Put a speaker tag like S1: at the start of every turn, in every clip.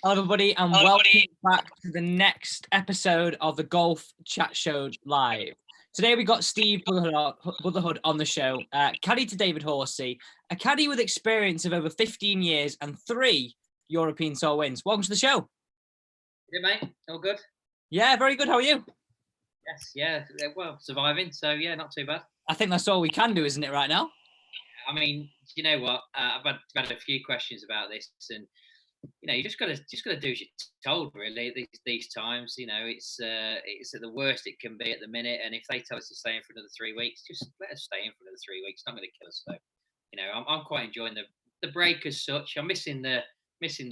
S1: Hello, everybody, and welcome back to the next episode of the Golf Chat Show Live. Today we got Steve Brotherhood on the show, caddy to David Horsey, a caddy with experience of over 15 years and 3 European Tour wins. Welcome to the show.
S2: Good, mate. All good?
S1: Yeah, very good. How are you?
S2: Yes, yeah. Well, surviving. So, yeah, not too bad.
S1: I think that's all we can do, isn't it, right now?
S2: I mean, you know what? I've had a few questions about this, and you know, you just got to do as you're told. Really, these times, you know, it's at the worst it can be at the minute. And if they tell us to stay in for another 3 weeks, just let us stay in for another 3 weeks. It's not going to kill us. So, you know, I'm quite enjoying the break as such. I'm missing the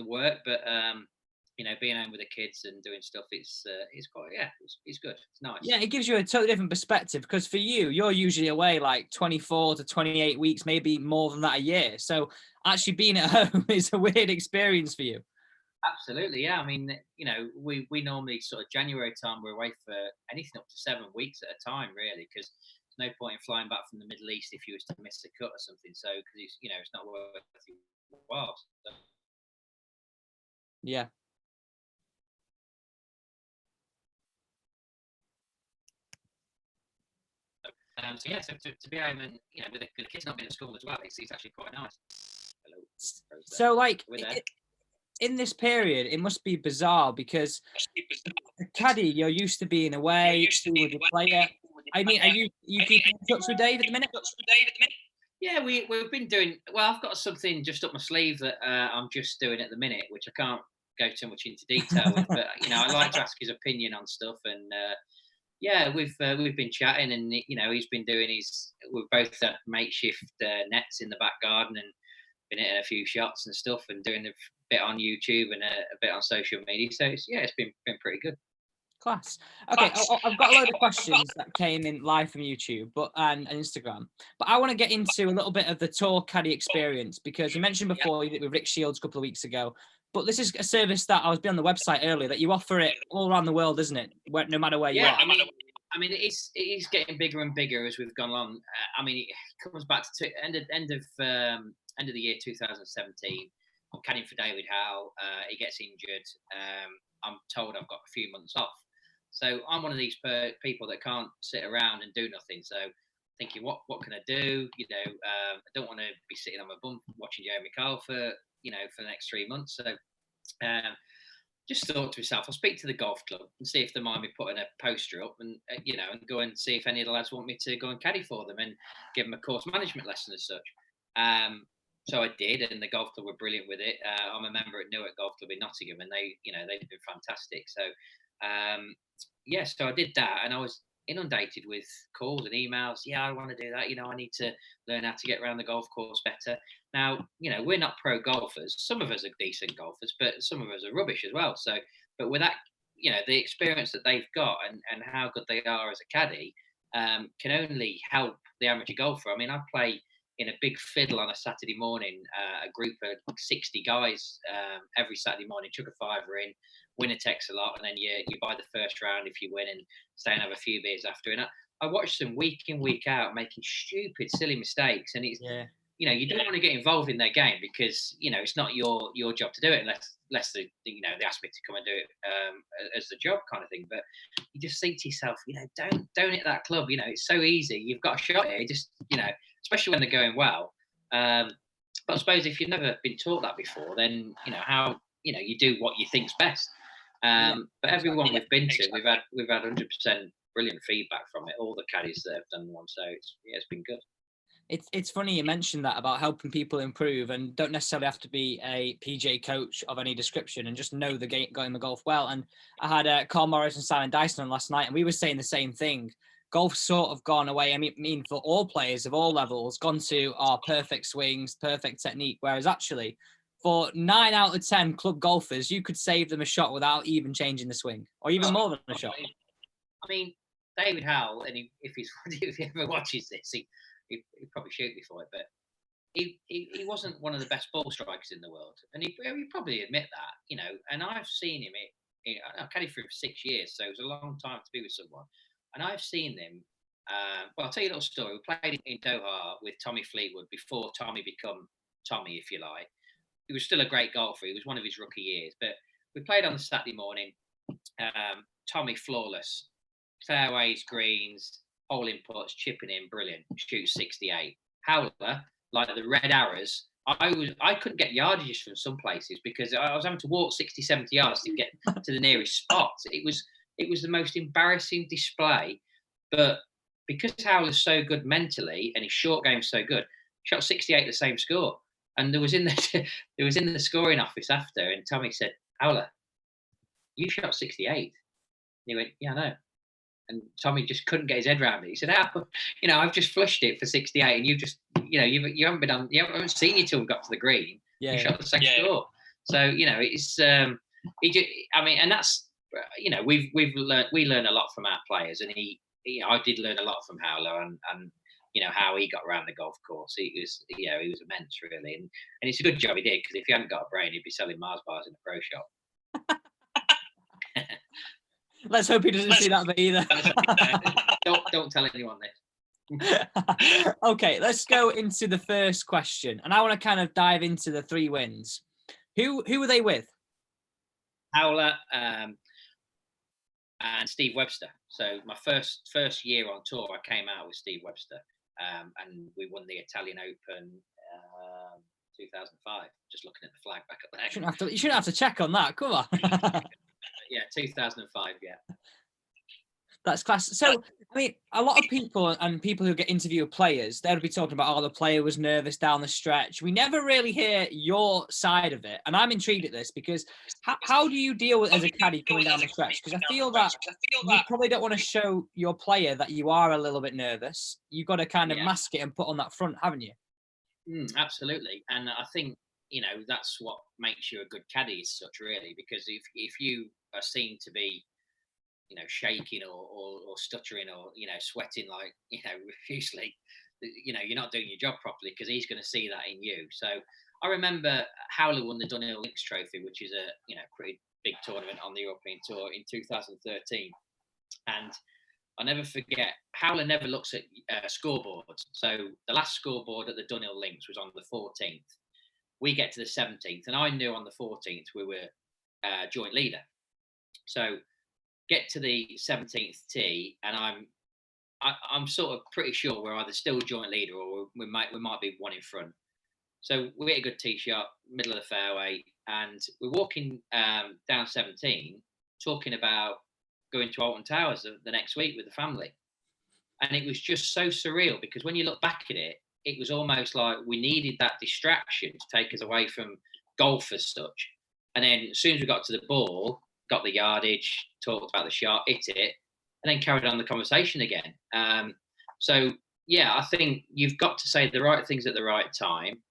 S2: work, but you know, being home with the kids and doing stuff, it's quite, yeah, it's good. It's nice.
S1: Yeah, it gives you a totally different perspective because for you're usually away like 24 to 28 weeks, maybe more than that a year. So actually being at home is a weird experience for you.
S2: Absolutely, yeah. I mean, you know, we normally sort of January time we're away for anything up to 7 weeks at a time, really, because there's no point in flying back from the Middle East if you was to miss a cut or something. So, because you know, it's not worth your while. So.
S1: Yeah.
S2: So yeah, so to be home and you know with the kids not being at school as well, it's actually quite nice. Hello.
S1: So like in this period, it must be bizarre because a caddy, you're used to being away with your player. I mean, are you keeping in touch with Dave at the minute?
S2: Yeah, we've been doing well. I've got something just up my sleeve that I'm just doing at the minute, which I can't go too much into detail with. But you know, I like to ask his opinion on stuff, and yeah, we've been chatting, and you know, he's been doing we've both had makeshift nets in the back garden, and been hitting a few shots and stuff, and doing a bit on YouTube and a bit on social media. So it's been pretty good.
S1: Class. Okay, I've got a load of questions that came in live from YouTube, and Instagram. But I want to get into a little bit of the tour caddy experience because you mentioned before you did it with Rick Shields a couple of weeks ago. But this is a service that I was on the website earlier that you offer it all around the world, isn't it? No matter where you are.
S2: I mean, it is getting bigger and bigger as we've gone along. I mean, it comes back to end of the year 2017. I'm caddying for David Howell. He gets injured. I'm told I've got a few months off. So I'm one of these people that can't sit around and do nothing. So thinking, what can I do? You know, I don't want to be sitting on my bum watching Jeremy Kyle for the next 3 months. So just thought to myself, I'll speak to the golf club and see if they mind me putting a poster up and you know, and go and see if any of the lads want me to go and caddy for them and give them a course management lesson as such. So I did, and the golf club were brilliant with it. I'm a member at Newark Golf Club in Nottingham, and they've been fantastic. So so I did that, and I was inundated with calls and emails. Yeah, I want to do that. You know, I need to learn how to get around the golf course better. Now, you know, we're not pro golfers. Some of us are decent golfers, but some of us are rubbish as well. So, but with that, you know, the experience that they've got and how good they are as a caddy can only help the amateur golfer. I mean, I play in a big fiddle on a Saturday morning, a group of 60 guys every Saturday morning, chuck a fiver in, winner takes a lot, and then you buy the first round if you win and stay and have a few beers after. And I watch them week in, week out making stupid, silly mistakes. And it's, you know, you don't want to get involved in their game because, you know, it's not your job to do it unless they, you know, they ask me to come and do it as the job kind of thing. But you just think to yourself, you know, don't hit that club. You know, it's so easy. You've got a shot here. Just, you know, especially when they're going well. But I suppose if you've never been taught that before, then, you know, how, you know, you do what you think's best. But everyone we've been to, we've had 100% brilliant feedback from it. All the caddies that have done one, so it's been good.
S1: It's funny you mentioned that about helping people improve and don't necessarily have to be a PJ coach of any description and just know the game, going the golf well. And I had Carl Morris and Simon Dyson on last night, and we were saying the same thing. Golf's sort of gone away. I mean, for all players of all levels, gone to our perfect swings, perfect technique, whereas actually, for 9 out of 10 club golfers, you could save them a shot without even changing the swing, or even more than a shot.
S2: I mean, David Howell, and if he ever watches this, he'd probably shoot me for it, but he wasn't one of the best ball strikers in the world, and he'd probably admit that, you know. And I've seen him. I've caddied for him for 6 years, so it was a long time to be with someone. And I've seen them. Well, I'll tell you a little story. We played in Doha with Tommy Fleetwood before Tommy become Tommy, if you like. He was still a great golfer. He was one of his rookie years, but we played on the Saturday morning. Tommy flawless, fairways, greens, hole inputs, chipping in, brilliant. Shoots 68. Howler, like the red arrows. I couldn't get yardages from some places because I was having to walk 60, 70 yards to get to the nearest spot. It was the most embarrassing display. But because Howler's so good mentally and his short game's so good, shot 68 the same score. And there was in the scoring office after, and Tommy said, Howler, you shot 68. And he went, yeah, I know. And Tommy just couldn't get his head around it. He said, "How? I've just flushed it for 68, and you just, you haven't been on, you haven't seen you till we got to the green. You shot the second score." So it's, and that's, we learn a lot from our players, and I did learn a lot from Howler, and how he got around the golf course. He was immense, really, and it's a good job he did, because if he hadn't got a brain, he'd be selling Mars bars in the pro shop.
S1: Let's hope he doesn't see that bit either.
S2: Don't tell anyone this.
S1: Okay, let's go into the first question, and I want to kind of dive into the 3 wins. Who were they with?
S2: Howler and Steve Webster. So my first year on tour, I came out with Steve Webster, and we won the Italian Open 2005. Just looking at the flag back up there.
S1: You shouldn't have to check on that. Come on.
S2: Yeah, 2005. Yeah.
S1: That's class. So, I mean, a lot of people and people who get interview players, they'll be talking about, the player was nervous down the stretch. We never really hear your side of it. And I'm intrigued at this because how do you deal with as a caddy coming down the stretch? Because I feel that you probably don't want to show your player that you are a little bit nervous. You've got to kind of mask it and put on that front, haven't you?
S2: Absolutely. And I think, that's what makes you a good caddy as such, really, because if you are seen to be, shaking or stuttering or, sweating like, profusely, you're not doing your job properly, because he's going to see that in you. So I remember Howler won the Dunhill Links Trophy, which is a, pretty big tournament on the European Tour in 2013. And I'll never forget, Howler never looks at scoreboards. So the last scoreboard at the Dunhill Links was on the 14th. We get to the 17th, and I knew on the 14th we were joint leader. So get to the 17th tee, and I'm sort of pretty sure we're either still joint leader or we might be one in front. So we hit a good tee shot, middle of the fairway, and we're walking down 17, talking about going to Alton Towers the next week with the family. And it was just so surreal, because when you look back at it, it was almost like we needed that distraction to take us away from golf as such. And then as soon as we got to the ball, got the yardage, talked about the shot, hit it, and then carried on the conversation again. So, yeah, I think you've got to say the right things at the right time.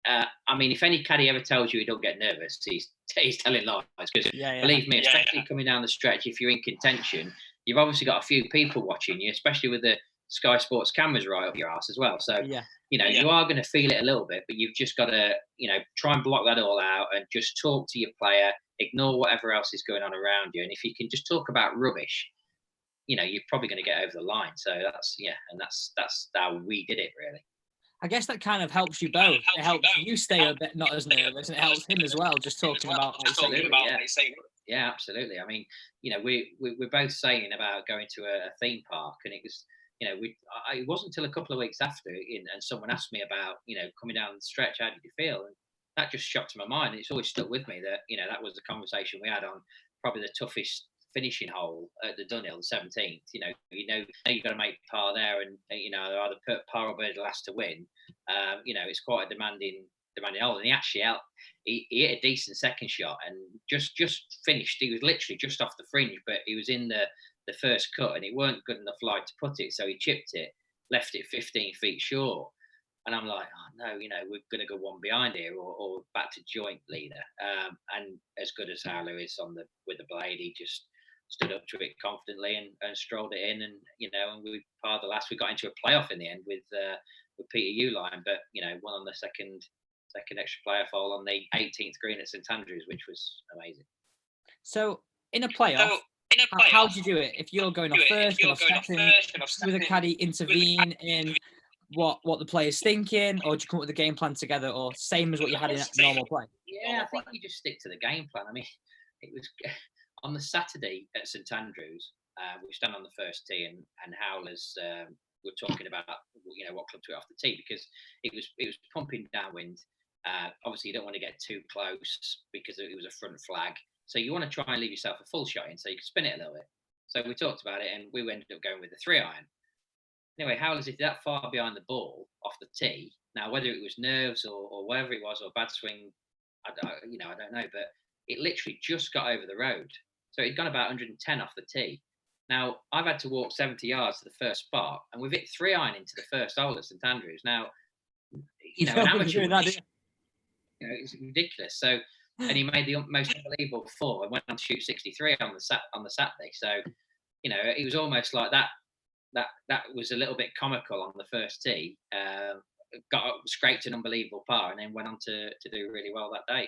S2: I mean, if any caddy ever tells you he don't get nervous, he's telling lies. Because believe me, especially coming down the stretch, if you're in contention, you've obviously got a few people watching you, especially with the Sky Sports cameras right up your ass as well. So, you are going to feel it a little bit, but you've just got to, try and block that all out and just talk to your player, ignore whatever else is going on around you. And if you can just talk about rubbish, you're probably going to get over the line. So that's how we did it, really.
S1: I guess that kind of helps you both. It helps you stay a bit not as nervous, and it helps him as well, just talking about what you say.
S2: Yeah, absolutely. I mean, we're both saying about going to a theme park, and it was, it wasn't until a couple of weeks after, and someone asked me about, coming down the stretch, how did you feel? And that just shot to my mind. And it's always stuck with me that, that was the conversation we had on probably the toughest finishing hole at the Dunhill, the 17th. You've got to make par there, and they're either put par or birdie last to win. It's quite a demanding hole. And he actually he hit a decent second shot and just finished. He was literally just off the fringe, but he was in the first cut, and it weren't good enough lie to put it, so he chipped it, left it 15 feet short. And I'm like, oh no, we're going to go one behind here, or back to joint leader. And as good as Howler is with the blade, he just stood up to it confidently and strolled it in, and and we parred the last. We got into a playoff in the end with Peter Uline, but won on the second extra playoff hole on the 18th green at St Andrews, which was amazing.
S1: So in a playoff, how do you do it? If you're going off first, or second, with a caddy intervene in what the player's thinking, or do you come up with a game plan together, or same as what you had in normal play?
S2: Yeah, I think you just stick to the game plan. I mean, it was on the Saturday at St Andrews. We stand on the first tee, and Howlers were talking about what club to go off the tee, because it was pumping downwind. Obviously, you don't want to get too close because it was a front flag, so you want to try and leave yourself a full shot in so you can spin it a little bit. So we talked about it, and we ended up going with the 3-iron. Anyway, Howlers, if that far behind the ball off the tee, now whether it was nerves or whatever it was, or bad swing, I don't know, but it literally just got over the road. So it'd gone about 110 off the tee. Now, I've had to walk 70 yards to the first spot, and we've hit 3-iron into the first hole at St Andrews. Now, an amateur, it's ridiculous. So, and he made the most unbelievable 4 and went on to shoot 63 on the Saturday. So, it was almost like that was a little bit comical on the first tee. Scraped an unbelievable par, and then went on to do really well that day.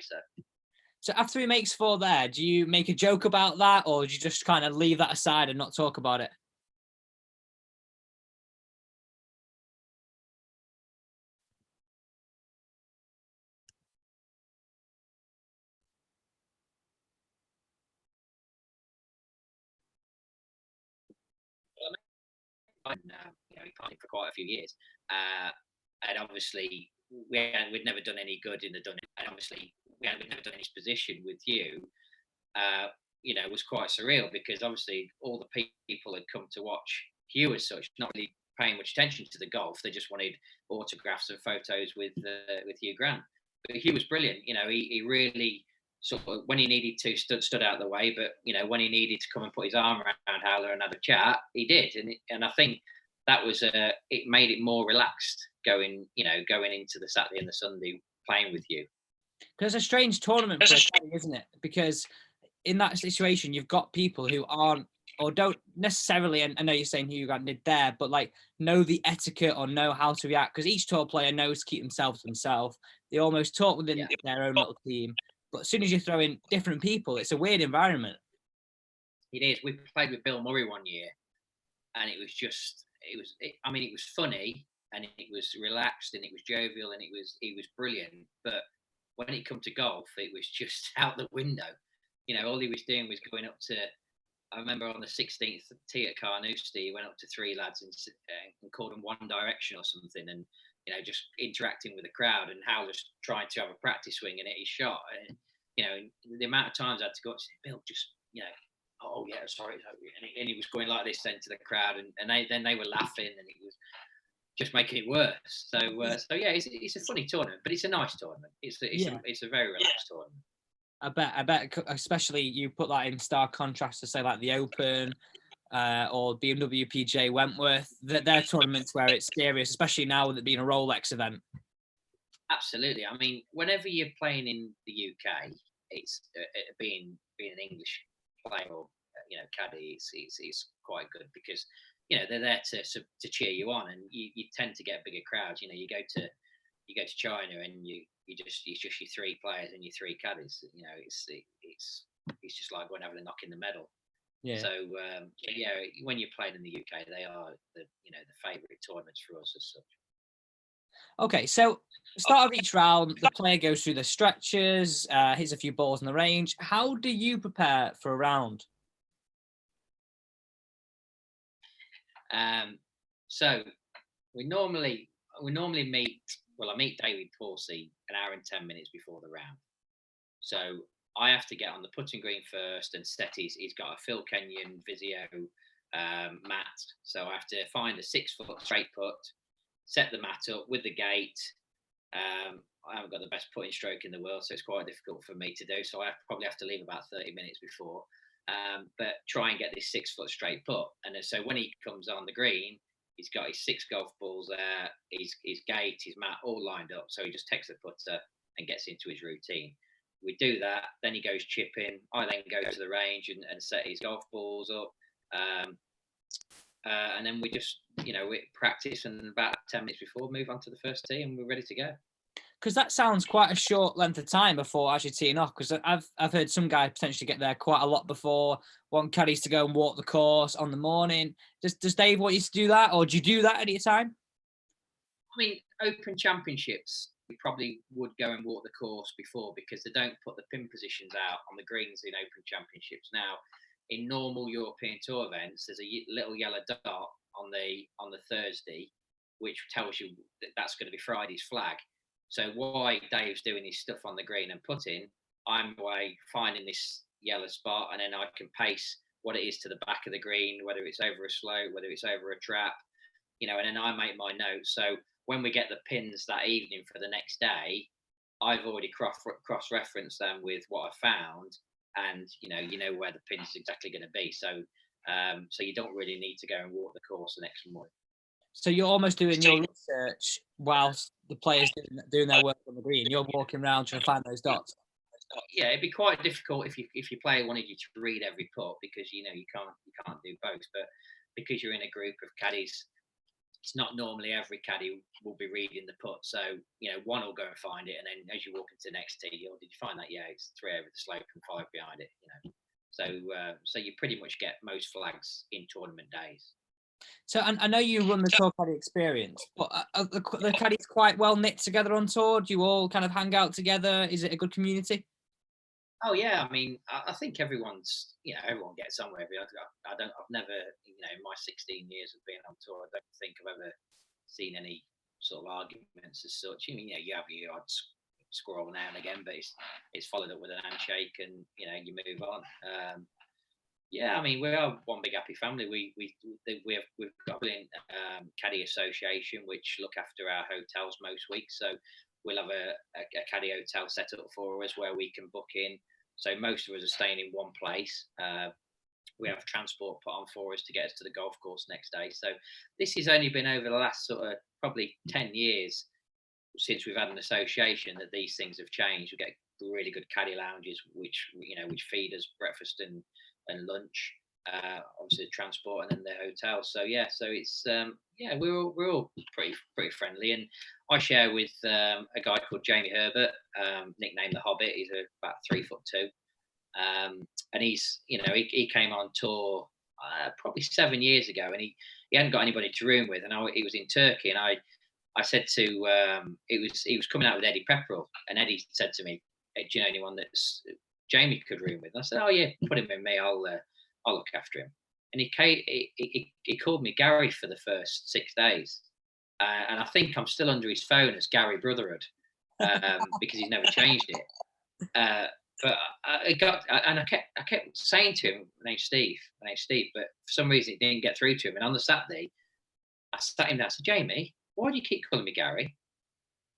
S1: So after he makes 4 there, do you make a joke about that, or do you just kind of leave that aside and not talk about it?
S2: He played for quite a few years, and obviously we'd never done any good in the Dunning, and obviously we'd never done any position with you. It was quite surreal, because obviously all the people had come to watch Hugh as such, not really paying much attention to the golf. They just wanted autographs and photos with Hugh Grant. But Hugh was brilliant. He really sort of, when he needed to, stood out of the way. But when he needed to come and put his arm around Howler and have a chat, he did. And I think that was it made it more relaxed going into the Saturday and the Sunday playing with you.
S1: Because it's a strange tournament for a caddy, isn't it? Because in that situation, you've got people who aren't, or don't necessarily, and I know you're saying Hugh Grant did there, but like know the etiquette or know how to react, because each tour player knows to keep themselves to themselves. They almost talk within their own little team. But as soon as you throw in different people, it's a weird environment.
S2: It is. We played with Bill Murray one year, and it was funny, and it was relaxed, and it was jovial, and he was brilliant. But when it come to golf, it was just out the window. All he was doing was going up to, I remember on the 16th tee at Carnoustie, he went up to 3 lads and called them One Direction or something, and just interacting with the crowd, and Howell just trying to have a practice swing and hit his shot. And the amount of times I had to go up to Bill, just oh yeah, sorry, and he was going like this then to the crowd, and they were laughing, and it was just making it worse. So yeah, it's a funny tournament, but it's a nice tournament. It's a very relaxed tournament.
S1: I bet, especially you put that in stark contrast to say like the Open or BMW PJ Wentworth. They're tournaments where it's serious, especially now with it being a Rolex event.
S2: Absolutely. I mean, whenever you're playing in the UK, it's being an English player or caddy, it's quite good, because they're there to cheer you on, and you tend to get bigger crowds. You go to China, and it's just your 3 players and your 3 caddies. It's just like going having a knock in the medal. Yeah. So when you're playing in the UK, they are the favourite tournaments for us as such.
S1: Okay, so start of each round, the player goes through the stretches, hits a few balls in the range. How do you prepare for a round?
S2: So we normally meet. Well, I meet David Horsey an hour and 10 minutes before the round. So I have to get on the putting green first and set he's got a Phil Kenyon Vizio mat. So I have to find a 6-foot straight put, set the mat up with the gate. I haven't got the best putting stroke in the world, so it's quite difficult for me to do. So I probably have to leave about 30 minutes before, but try and get this 6-foot straight put. And so when he comes on the green, he's got his 6 golf balls there, his gate, his mat all lined up. So he just takes the putter and gets into his routine. We do that, then he goes chipping. I then go to the range and set his golf balls up. And then we just, we practice, and about 10 minutes before, move on to the first tee, and we're ready to go.
S1: Because that sounds quite a short length of time before actually teeing off. Because I've heard some guys potentially get there quite a lot before, want caddies to go and walk the course on the morning. Does Dave want you to do that, or do you do that any time?
S2: I mean, Open Championships we probably would go and walk the course before, because they don't put the pin positions out on the greens in Open Championships now. In normal European Tour events, there's a little yellow dot on the Thursday, which tells you that that's going to be Friday's flag. So while Dave's doing his stuff on the green and putting, I'm away finding this yellow spot, and then I can pace what it is to the back of the green, whether it's over a slope, whether it's over a trap, and then I make my notes. So when we get the pins that evening for the next day, I've already cross-referenced them with what I found, and you know where the pin's exactly going to be. So you don't really need to go and walk the course the next morning.
S1: So you're almost doing your research whilst the players doing their work on the green. You're walking around trying to find those dots.
S2: Yeah, it'd be quite difficult if your player wanted you to read every putt, because you can't do both. But because you're in a group of caddies, it's not normally every caddy will be reading the putt. So one will go and find it, and then as you walk into the next tee, did you find that? Yeah, it's 3 over the slope and 5 behind it. So you pretty much get most flags in tournament days.
S1: So I know you run the Tour Caddy Experience, but are the caddies quite well knit together on tour? Do you all kind of hang out together? Is it a good community?
S2: Oh yeah, I mean, I think everyone gets somewhere. I've never, in my 16 years of being on tour, I don't think I've ever seen any sort of arguments as such. You have your odd squirrel now and again, but it's followed up with an handshake, and you move on. Yeah, I mean, we are one big happy family. We've got a brilliant caddy association which look after our hotels most weeks. So we'll have a caddy hotel set up for us where we can book in. So most of us are staying in one place. We have transport put on for us to get us to the golf course next day. So this has only been over the last sort of probably 10 years since we've had an association that these things have changed. We get really good caddy lounges which feed us breakfast and lunch, obviously the transport, and then the hotel. So it's we're all pretty friendly, and I share with a guy called Jamie Herbert, nicknamed the Hobbit. He's about 3'2", and he's he came on tour probably 7 years ago, and he hadn't got anybody to room with, and he was in Turkey, and I said to he was coming out with Eddie Pepperell, and Eddie said to me, hey, do you know anyone that's Jamie could room with? And I said, oh yeah, put him with me. I'll look after him. And he called me Gary for the first 6 days, and I think I'm still under his phone as Gary Brotherhood, because he's never changed it. But I kept saying to him, my name's Steve, but for some reason it didn't get through to him. And on the Saturday, I sat him down. I said, Jamie, why do you keep calling me Gary?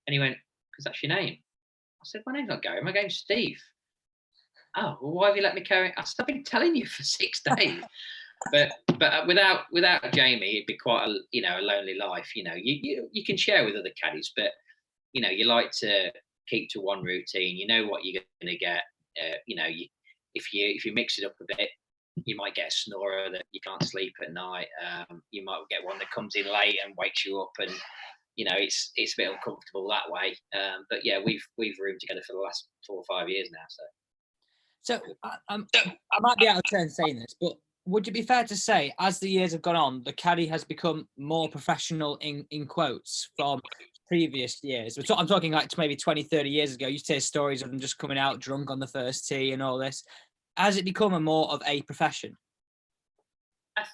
S2: And he went, because that's your name. I said, my name's not Gary, my name's Steve. Oh, well, why have you let me carry? I've been telling you for 6 days. But without Jamie, it'd be quite a lonely life. You can share with other caddies, but you like to keep to one routine. You know what you're going to get. If you mix it up a bit, you might get a snorer that you can't sleep at night. You might get one that comes in late and wakes you up, and it's a bit uncomfortable that way. But yeah, we've roomed together for the last 4 or 5 years now.
S1: So I might be out of turn saying this, but would it be fair to say, as the years have gone on, the caddy has become more professional in quotes from previous years? I'm talking like maybe 20, 30 years ago. You used to hear stories of them just coming out drunk on the first tee and all this. Has it become more of a profession?
S2: I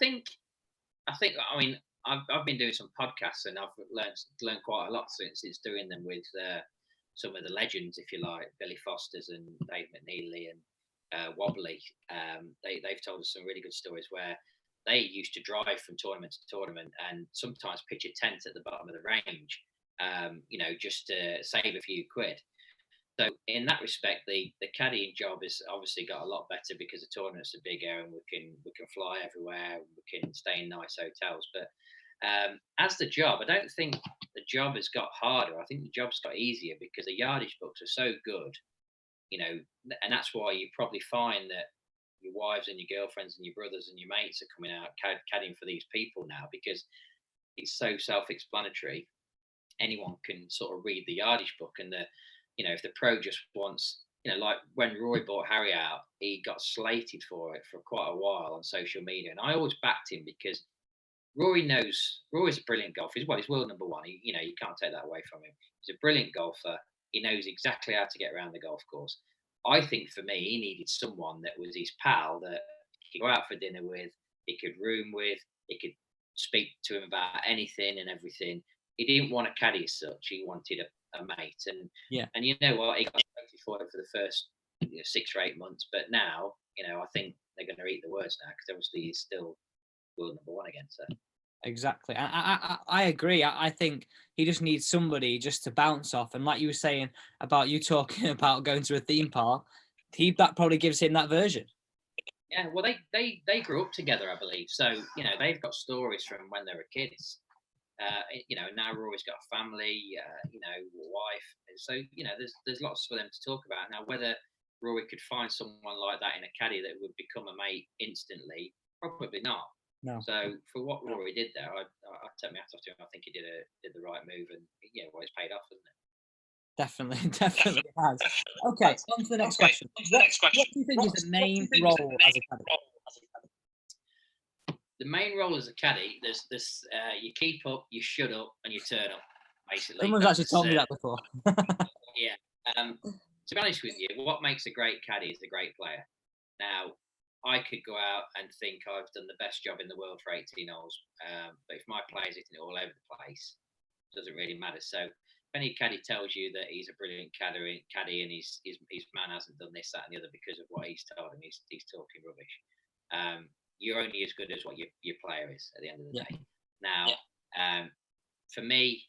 S2: mean, I've been doing some podcasts, and I've learned quite a lot since doing them with some of the legends, if you like, Billy Foster's and Dave McNeely and Wobbly. They've told us some really good stories where they used to drive from tournament to tournament and sometimes pitch a tent at the bottom of the range, just to save a few quid. So in that respect, the caddying job has obviously got a lot better because the tournaments are bigger and we can fly everywhere, we can stay in nice hotels. But as the job, I don't think the job has got harder. I think the job's got easier because the yardage books are so good, and that's why you probably find that your wives and your girlfriends and your brothers and your mates are coming out caddying for these people now, because it's so self-explanatory. Anyone can sort of read the yardage book, and if the pro just wants, like when Roy bought Harry out, he got slated for it for quite a while on social media, and I always backed him because Rory's a brilliant golfer. He's world number one. You can't take that away from him. He's a brilliant golfer. He knows exactly how to get around the golf course. I think for me, he needed someone that was his pal that he could go out for dinner with, he could room with, he could speak to him about anything and everything. He didn't want a caddy as such. He wanted a mate. And you know what? He got for it for the first 6 or 8 months. But now, I think they're going to eat the words now because obviously he's still world number one again. So
S1: exactly, I agree. I think he just needs somebody just to bounce off. And like you were saying about you talking about going to a theme park, that probably gives him that version.
S2: Yeah, well, they grew up together, I believe. So they've got stories from when they were kids. Now Rory's got a family, a wife. So there's lots for them to talk about. Now, whether Rory could find someone like that in a caddy that would become a mate instantly, probably not.
S1: No.
S2: So for what Rory did there, I take my hat off to him. I think he did the right move, and it's paid off, hasn't it?
S1: Definitely has. Okay, on to the next question. What do you think is the main role as a caddy?
S2: The main role as a caddy, there's you keep up, you shut up, and you turn up. Basically,
S1: someone's actually told me that before.
S2: Yeah. To be honest with you, what makes a great caddy is a great player. Now, I could go out and think I've done the best job in the world for 18 holes, but if my player's hitting it all over the place, it doesn't really matter. So if any caddy tells you that he's a brilliant caddy and his man hasn't done this, that, and the other because of what he's told him, he's talking rubbish. You're only as good as what your player is at the end of the day. Now, for me,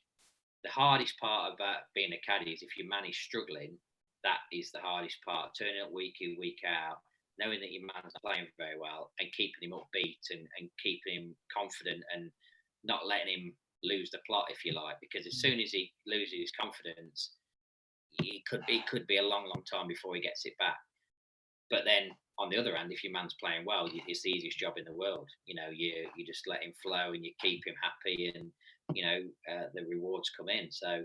S2: the hardest part about being a caddy is if your man is struggling, that is the hardest part. Turning up week in, week out, knowing that your man's playing very well and keeping him upbeat and keeping him confident and not letting him lose the plot, if you like, because as soon as he loses his confidence, it could be a long, long time before he gets it back. But then on the other hand, if your man's playing well, it's the easiest job in the world. You just let him flow and you keep him happy, and the rewards come in. So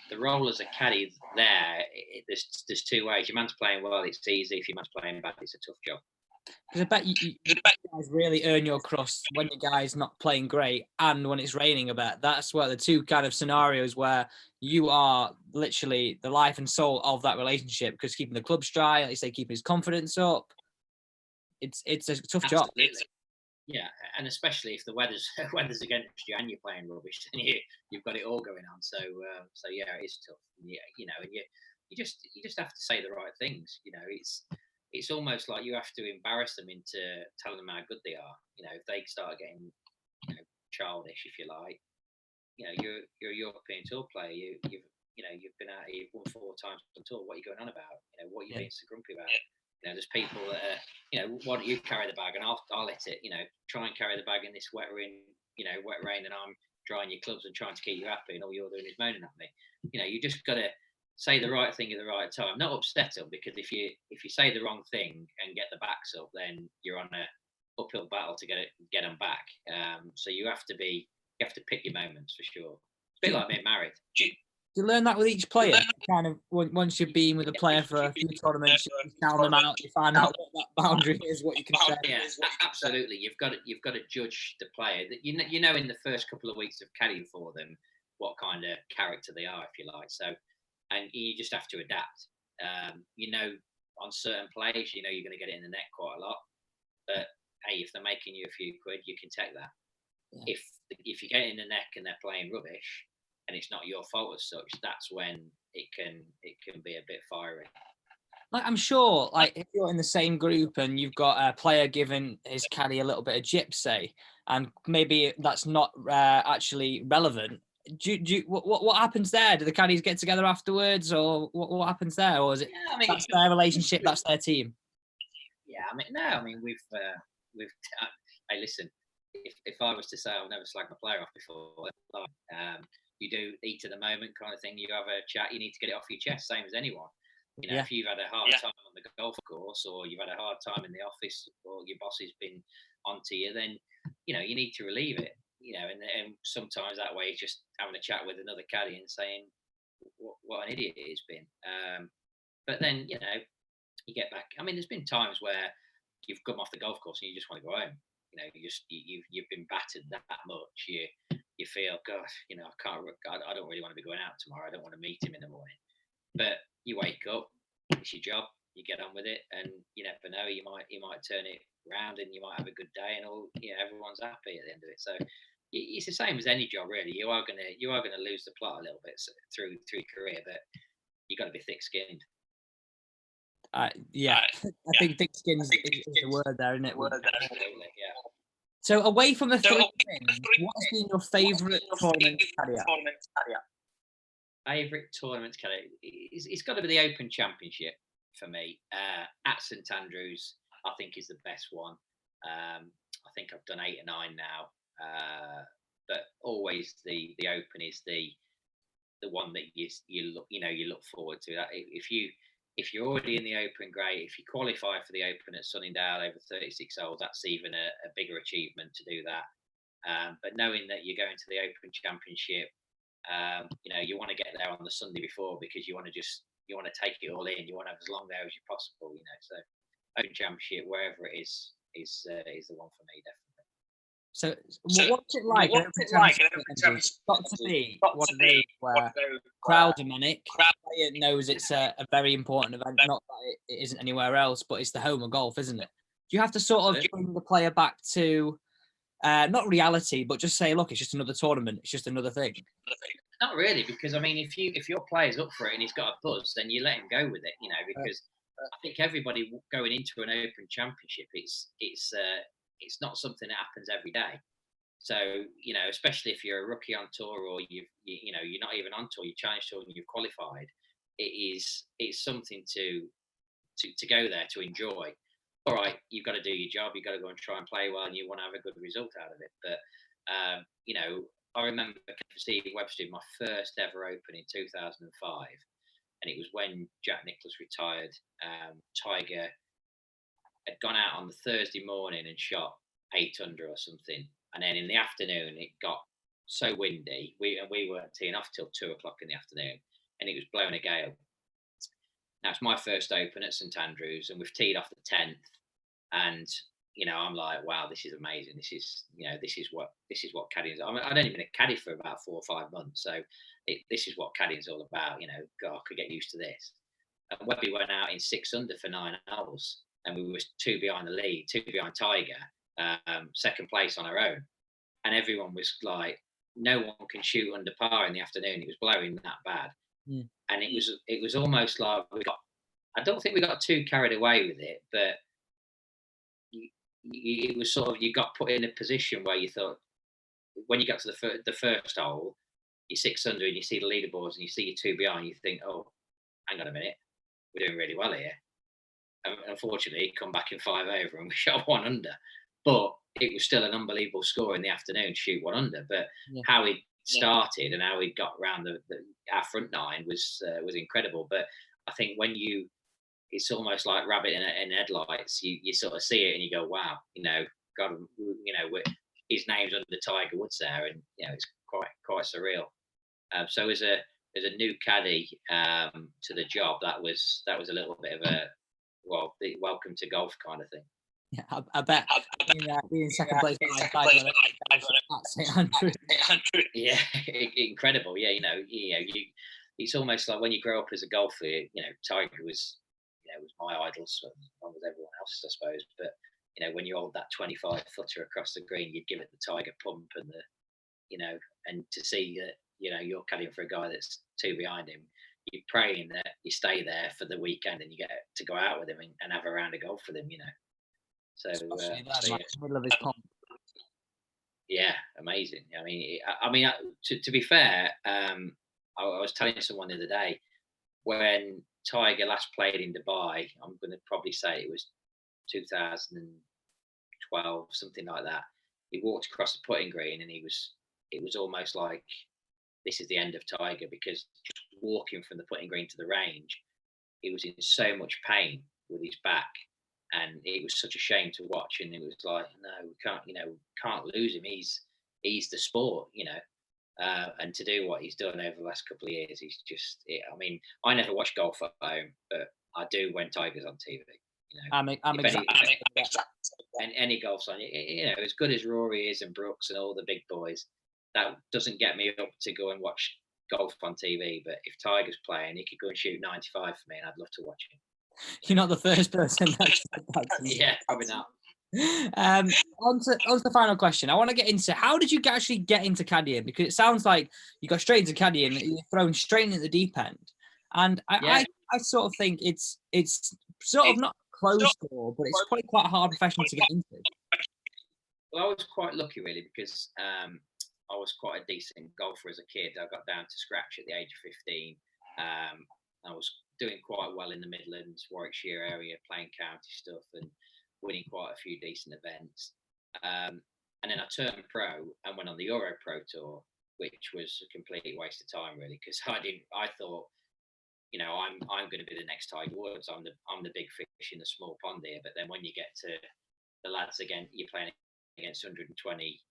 S2: the role as a caddy there's two ways. Your man's playing well, it's easy. If your man's playing bad, it's a tough job.
S1: Because I bet you guys really earn your crust when your guy's not playing great and when it's raining a bit. That's what the two kind of scenarios where you are literally the life and soul of that relationship, because keeping the clubs dry, like you say, keeping his confidence up. It's a tough job.
S2: Yeah, and especially if the weather's against you and you're playing rubbish, then you've got it all going on. So yeah, it's tough. Yeah, and you just have to say the right things. It's almost like you have to embarrass them into telling them how good they are. If they start getting childish, if you like, you're a European tour player. You've been out, you've won 4 times on tour. What are you going on about? What are you being so grumpy about? There's people that why don't you carry the bag and I'll hit it. Try and carry the bag in this wet rain, and I'm drying your clubs and trying to keep you happy, and all you're doing is moaning at me. You just got to say the right thing at the right time, not upset them, because if you say the wrong thing and get the backs up, then you're on a uphill battle to get them back. So you have to pick your moments for sure. It's a bit like being married.
S1: Do you learn that with each player? Kind of once you've been with a player for a few tournaments, you count them out, you find out what that boundary is, what you can say.
S2: Yeah, absolutely. You've got to judge the player. That in the first couple of weeks of caddying for them, what kind of character they are, if you like. So, and you just have to adapt. On certain players, you're going to get it in the neck quite a lot. But hey, if they're making you a few quid, you can take that. Yeah. If you get it in the neck and they're playing rubbish, and it's not your fault as such, that's when it can be a bit fiery.
S1: Like, I'm sure, like, if you're in the same group and you've got a player giving his caddy a little bit of gyp, say, and maybe that's not actually relevant, what happens there? Do the caddies get together afterwards, or what happens there? Or is it that's their relationship, that's their team?
S2: Yeah, we've hey, listen, if I was to say I've never slagged my player off before, you do eat at the moment kind of thing. You have a chat. You need to get it off your chest, same as anyone. If you've had a hard time on the golf course, or you've had a hard time in the office, or your boss has been onto you, then you need to relieve it. And sometimes that way, just having a chat with another caddy and saying what an idiot it has been. But then you get back. There's been times where you've come off the golf course and you just want to go home. you've been battered that much. You feel, gosh, I don't really want to be going out tomorrow. I don't want to meet him in the morning. But you wake up, it's your job. You get on with it, and you never know. You might turn it around, and you might have a good day, and everyone's happy at the end of it. So it's the same as any job, really. You are gonna lose the plot a little bit through your career, but you got to be thick-skinned.
S1: Yeah, I think thick-skinned is the word there, isn't it?
S2: Absolutely, yeah.
S1: So away from the three things, what has been your favourite tournament?
S2: Favourite tournament, Caddy? It's got to be the Open Championship for me. At St Andrews, I think is the best one. I think I've done 8 or 9 now, but always the Open is the one that you look forward to. That if you're already in the Open, great. If you qualify for the Open at Sunningdale over 36 holes, that's even a bigger achievement to do that. But knowing that you're going to the Open Championship, you want to get there on the Sunday before, because you want to take it all in. You want to have as long there as you possible. So Open Championship, wherever it is the one for me, definitely.
S1: So what's it like? It's got to be one of those where crowds are manic. Player knows it's a very important event. Not that it isn't anywhere else, but it's the home of golf, isn't it? Do you have to sort of bring the player back to not reality, but just say, look, it's just another tournament. It's just another thing.
S2: Not really, because I mean, if your player's up for it and he's got a buzz, then you let him go with it. Because I think everybody going into an Open Championship, it's not something that happens every day. So especially if you're a rookie on tour, or you're not even on tour, you challenge tour and you've qualified, it's something to go there to enjoy. All right, you've got to do your job. You've got to go and try and play well, and you want to have a good result out of it. But I remember seeing Webster my first ever Open in 2005, and it was when Jack Nicklaus retired. Tiger had gone out on the Thursday morning and shot 8 under or something, and then in the afternoon it got so windy. We weren't teeing off till 2 o'clock in the afternoon, and it was blowing a gale. Now it's my first Open at St Andrews, and we've teed off the 10th, and I'm like, wow, this is amazing. This is what caddying is. I mean, I'd only been a caddy for about 4 or 5 months, so this is what caddying is all about. God, I could get used to this. And Webby went out in 6 under for 9 holes, and we were 2 behind the lead, 2 behind Tiger, second place on our own, and everyone was like, no one can shoot under par in the afternoon. It was blowing that bad. And it was almost like I don't think we got too carried away with it, but it was sort of, you got put in a position where you thought, when you got to the first hole, you're 6 under and you see the leaderboards and you see your 2 behind, you think, oh, hang on a minute, we're doing really well here. And unfortunately, come back in 5 over and we shot 1 under, but it was still an unbelievable score in the afternoon to shoot 1 under. But how we started and how we got around our front 9 was incredible. But I think it's almost like rabbit in headlights. You sort of see it and you go, wow, God, his name's under Tiger Woods there, and it's quite surreal. So as a new caddy to the job, that was a little bit of a welcome to golf kind of thing.
S1: Yeah, I bet being second place
S2: yeah, incredible. Yeah, it's almost like when you grow up as a golfer, Tiger was my idol, as long as everyone else, I suppose. But when you hold that 25 footer across the green, you'd give it the Tiger pump, and and to see that you're caddying for a guy that's 2 behind him, you're praying that you stay there for the weekend and you get to go out with him and have a round of golf with him. So,
S1: middle of his pump.
S2: Yeah, amazing. I mean, to be fair, I was telling someone the other day, when Tiger last played in Dubai, I'm going to probably say it was 2012, something like that. He walked across the putting green, and it was almost like, this is the end of Tiger, because just walking from the putting green to the range, he was in so much pain with his back, and it was such a shame to watch. And it was like, no, we can't lose him. He's the sport, and to do what he's done over the last couple of years, he's just. I mean, I never watch golf at home, but I do when Tiger's on TV. You know,
S1: I'm exactly.
S2: any golf sign, you know, as good as Rory is and Brooks and all the big boys, that doesn't get me up to go and watch golf on TV. But if Tiger's playing, he could go and shoot 95 for me, and I'd love to watch him.
S1: You're not the first person that said that to me.
S2: Yeah, probably not.
S1: On to the final question. I want to get into, how did you actually get into caddying? Because it sounds like you got straight into caddying, you're thrown straight into the deep end. And I sort of think it's sort of not closed door, but it's probably quite a hard profession to get into.
S2: Well, I was quite lucky, really, because I was quite a decent golfer as a kid. I got down to scratch at the age of 15. I was doing quite well in the Midlands, Warwickshire area, playing county stuff and winning quite a few decent events. And then I turned pro and went on the Euro Pro Tour, which was a complete waste of time, really, because I thought, you know, I'm going to be the next Tiger Woods. I'm the big fish in the small pond here. But then when you get to the lads again, you're playing against 120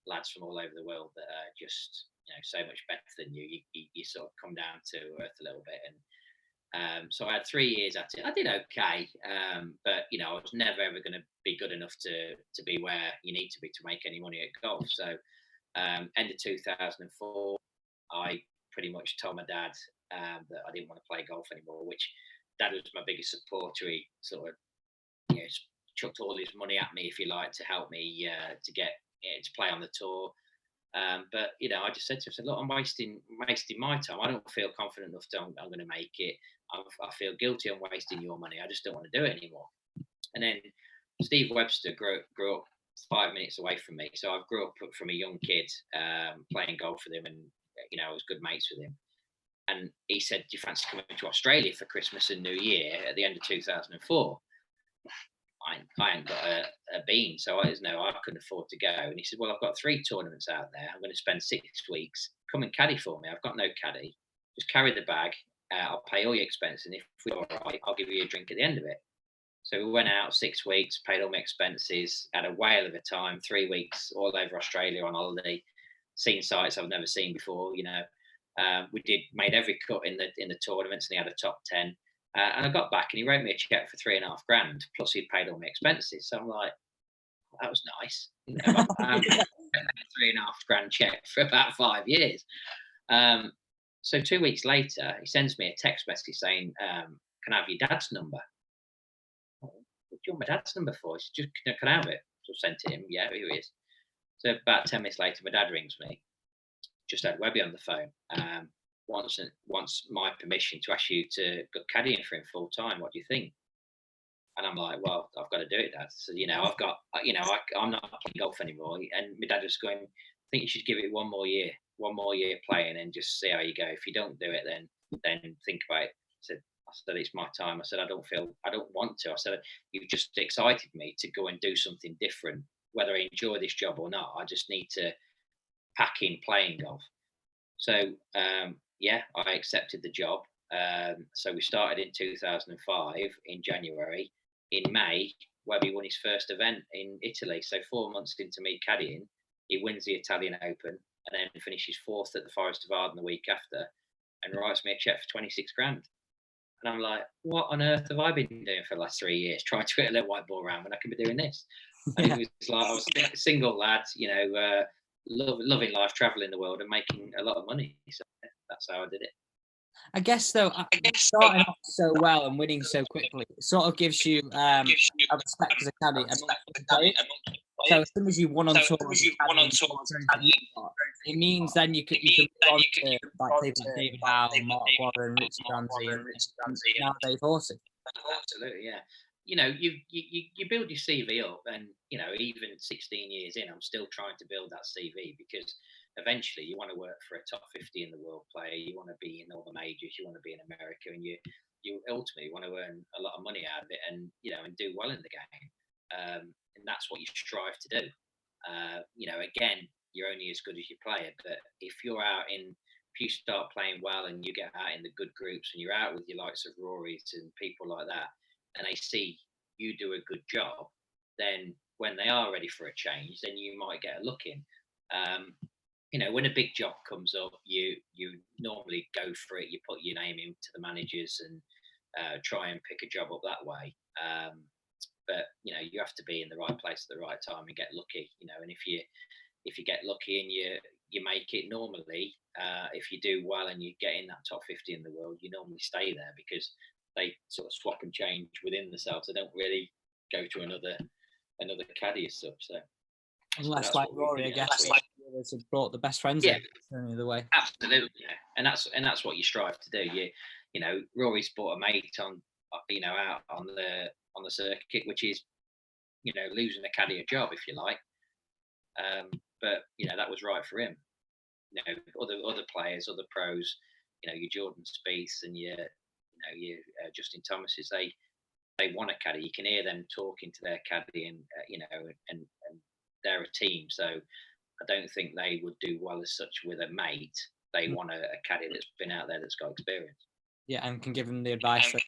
S2: lads from all over the world that are just, you know, so much better than you. You sort of come down to earth a little bit. And so I had 3 years at it. I did okay, but you know, I was never ever going to be good enough to be where you need to be to make any money at golf. So end of 2004, I pretty much told my dad that I didn't want to play golf anymore, which Dad was my biggest supporter. He sort of, you know, chucked all his money at me, if you like, to help me to get to play on the tour. But you know, I just said to him, "Look, I'm wasting my time. I don't feel confident enough that I'm going to make it. I feel guilty on wasting your money. I just don't want to do it anymore." And then Steve Webster grew up 5 minutes away from me, so I grew up from a young kid playing golf with him, and you know, I was good mates with him. And he said, "Do you fancy coming to Australia for Christmas and New Year at the end of 2004?" I ain't got a bean, so I couldn't afford to go. And he said, "Well, I've got 3 tournaments out there. I'm going to spend 6 weeks. Come and caddy for me. I've got no caddy. Just carry the bag. I'll pay all your expenses, and if we're all right, I'll give you a drink at the end of it." So we went out 6 weeks, paid all my expenses, had a whale of a time. 3 weeks all over Australia on holiday, seen sights I've never seen before. You know, we made every cut in the tournaments, and he had a top 10. And I got back, and he wrote me a check for $3,500, plus he'd paid all my expenses. So I'm like, well, that was nice. You know, I haven't a $3,500 check for about 5 years. So 2 weeks later, he sends me a text message saying, "Can I have your dad's number?" "What do you want my dad's number for?" He said, "Just can I have it?" So I sent it him. "Yeah, here he is." So about 10 minutes later, my dad rings me. Just had Webby on the phone. Wants my permission to ask you to go caddying for him full time. What do you think? And I'm like, "Well, I've got to do it, Dad." So, you know, I'm not playing golf anymore. And my dad was going, "I think you should give it one more year playing, and just see how you go. If you don't do it, then think about it." I said, "It's my time." I said, I don't want to. I said, "You've just excited me to go and do something different. Whether I enjoy this job or not, I just need to pack in playing golf." So, yeah, I accepted the job. So we started in 2005 in January. In May, Webby won his first event in Italy. So 4 months into me caddying, he wins the Italian Open, and then finishes 4th at the Forest of Arden the week after, and writes me a check for 26 grand. And I'm like, what on earth have I been doing for the last 3 years, trying to hit a little white ball round when I can be doing this? And it was like, I was a single lad, you know, loving life, traveling the world, and making a lot of money. So that's how I did it.
S1: I guess though, starting off so well and winning so quickly, it sort of gives you a respect as a caddy. So as soon as you won on tour, it means then you can move on to like people like David Howell, Marc Warren, Ritchie Ramsay, and now Dave Horsey.
S2: Absolutely, yeah. You know, you build your CV up, and you know, even 16 years in, I'm still trying to build that CV, because eventually you want to work for a top 50 in the world player, you want to be in all the majors, you want to be in America, and you ultimately want to earn a lot of money out of it, and you know, and do well in the game, and that's what you strive to do. You know, again, you're only as good as your player, but if you start playing well and you get out in the good groups, and you're out with your likes of Rory's and people like that, and they see you do a good job, then when they are ready for a change, then you might get a look in. You know, when a big job comes up, you normally go for it. You put your name into the managers and try and pick a job up that way. but you know, you have to be in the right place at the right time and get lucky. You know, and if you get lucky and you make it normally, if you do well and you get in that top 50 in the world, you normally stay there because they sort of swap and change within themselves. They don't really go to another caddy as such. So
S1: unless like Rory, I guess, have brought the best friends in the way.
S2: Absolutely, yeah. And that's what you strive to do. You know, Rory's brought a mate on, you know, out on the circuit, which is, you know, losing a caddy a job, if you like. But you know, that was right for him. You know, other players, other pros, you know, your Jordan Spieths and your Justin Thomases, they want a caddy. You can hear them talking to their caddy, and you know, and they're a team. So I don't think they would do well as such with a mate. They want a caddy that's been out there, that's got experience.
S1: Yeah, and can give them the advice to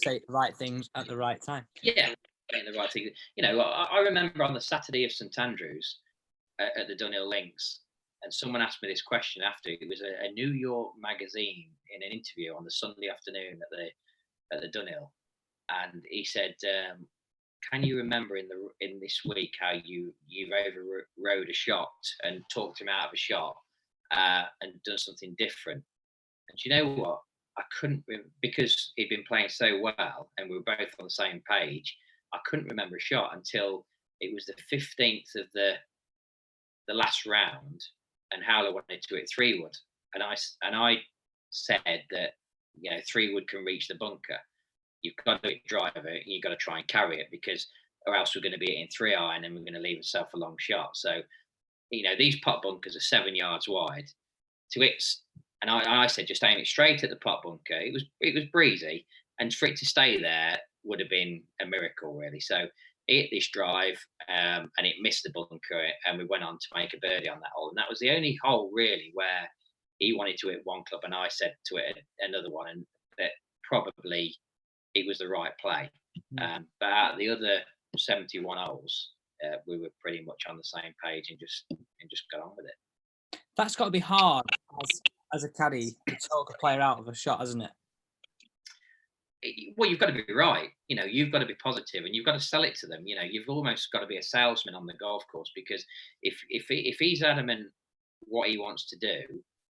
S1: say the right things at the right time.
S2: Yeah, getting the right thing. You know, I remember on the Saturday of St Andrews at the Dunhill Links, and someone asked me this question after. It was a New York magazine in an interview on the Sunday afternoon at the Dunhill, and he said, "Can you remember in this week how you've overrode a shot and talked him out of a shot and done something different?" And do you know what? I couldn't, because he'd been playing so well and we were both on the same page. I couldn't remember a shot until it was the 15th of the last round, and Howell wanted to hit 3-wood, and I said that, you know, 3-wood can reach the bunker. You've got to drive it. You've got to try and carry it, because, or else we're going to be hitting 3-iron and we're going to leave ourselves a long shot. So, you know, these pot bunkers are 7 yards wide. To it, and I said, just aim it straight at the pot bunker. It was breezy, and for it to stay there would have been a miracle, really. So it hit this drive, and it missed the bunker, and we went on to make a birdie on that hole. And that was the only hole really where he wanted to hit one club, and I said to hit another one, and that probably it was the right play. But out of the other 71 holes, we were pretty much on the same page and just got on with it.
S1: That's got to be hard as a caddy to talk a player out of a shot, hasn't it?
S2: Well, you've got to be right. You know, you've got to be positive, and you've got to sell it to them. You know, you've almost got to be a salesman on the golf course, because if he's adamant what he wants to do,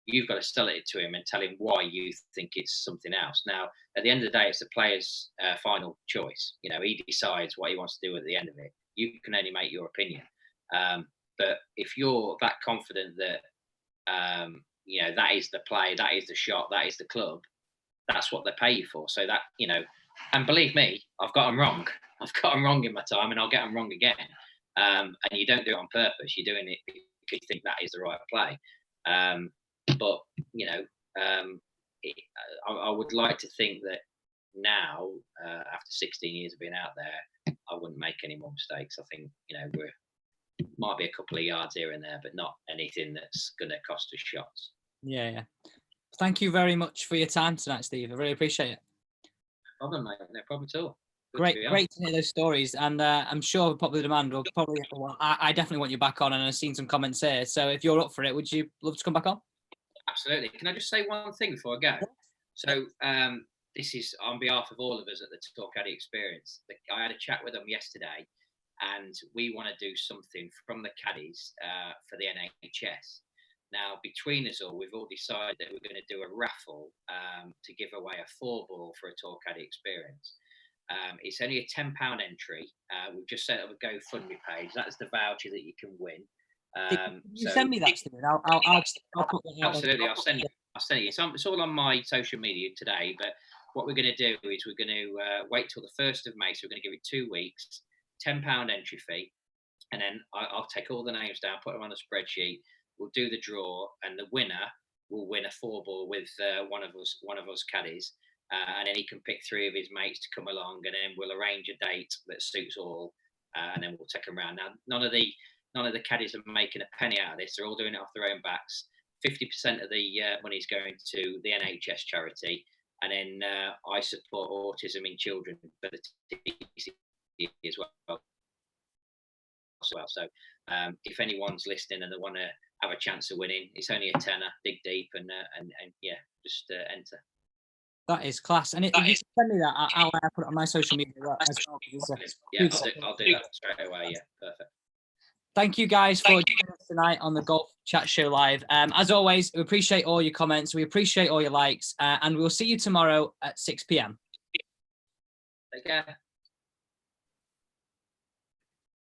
S2: you've got to sell it to him and tell him why you think it's something else. Now, at the end of the day, it's the player's final choice. You know, he decides what he wants to do at the end of it. You can only make your opinion. But if you're that confident that, you know, that is the play, that is the shot, that is the club, that's what they pay you for. So that, you know, and believe me, I've got them wrong. I've got them wrong in my time, and I'll get them wrong again. And you don't do it on purpose. You're doing it because you think that is the right play. But, you know, I would like to think that now, after 16 years of being out there, I wouldn't make any more mistakes. I think, you know, might be a couple of yards here and there, but not anything that's going to cost us shots.
S1: Yeah. Thank you very much for your time tonight, Steve. I really appreciate it.
S2: No problem, mate. No problem at all.
S1: Great to hear those stories, and I'm sure Popular Demand will probably. Well, I definitely want you back on, and I've seen some comments here. So if you're up for it, would you love to come back on?
S2: Absolutely. Can I just say one thing before I go? So this is on behalf of all of us at the Talk Caddy Experience. I had a chat with them yesterday, and we want to do something from the caddies for the NHS. Now, between us all, we've all decided that we're going to do a raffle to give away a 4-ball for a Talk Caddy Experience. It's only a £10 entry. We've just set up a GoFundMe page. That's the voucher that you can win.
S1: You send me that, Stephen. I'll put that out.
S2: Absolutely, I'll send it. It's all on my social media today. But what we're going to do is we're going to wait till the 1st of May. So we're going to give it 2 weeks, £10 entry fee, and then I'll take all the names down, put them on a spreadsheet. We'll do the draw, and the winner will win a 4-ball with one of us caddies, and then he can pick 3 of his mates to come along, and then we'll arrange a date that suits all, and then we'll take them around. Now, none of the caddies are making a penny out of this. They're all doing it off their own backs. 50% of the money is going to the NHS charity, and then I support autism in children for the TCC as well. So if anyone's listening and they want to have a chance of winning, it's only a tenner. Dig deep and yeah, just enter.
S1: That is class. And if you can send me that, I'll put it on my social media as well.
S2: Yeah, I'll do that straight away. Yeah, perfect.
S1: Thank you guys for joining us tonight on the Golf Chat Show Live. As always, we appreciate all your comments. We appreciate all your likes. And we'll see you tomorrow at 6 p.m.
S2: Take care.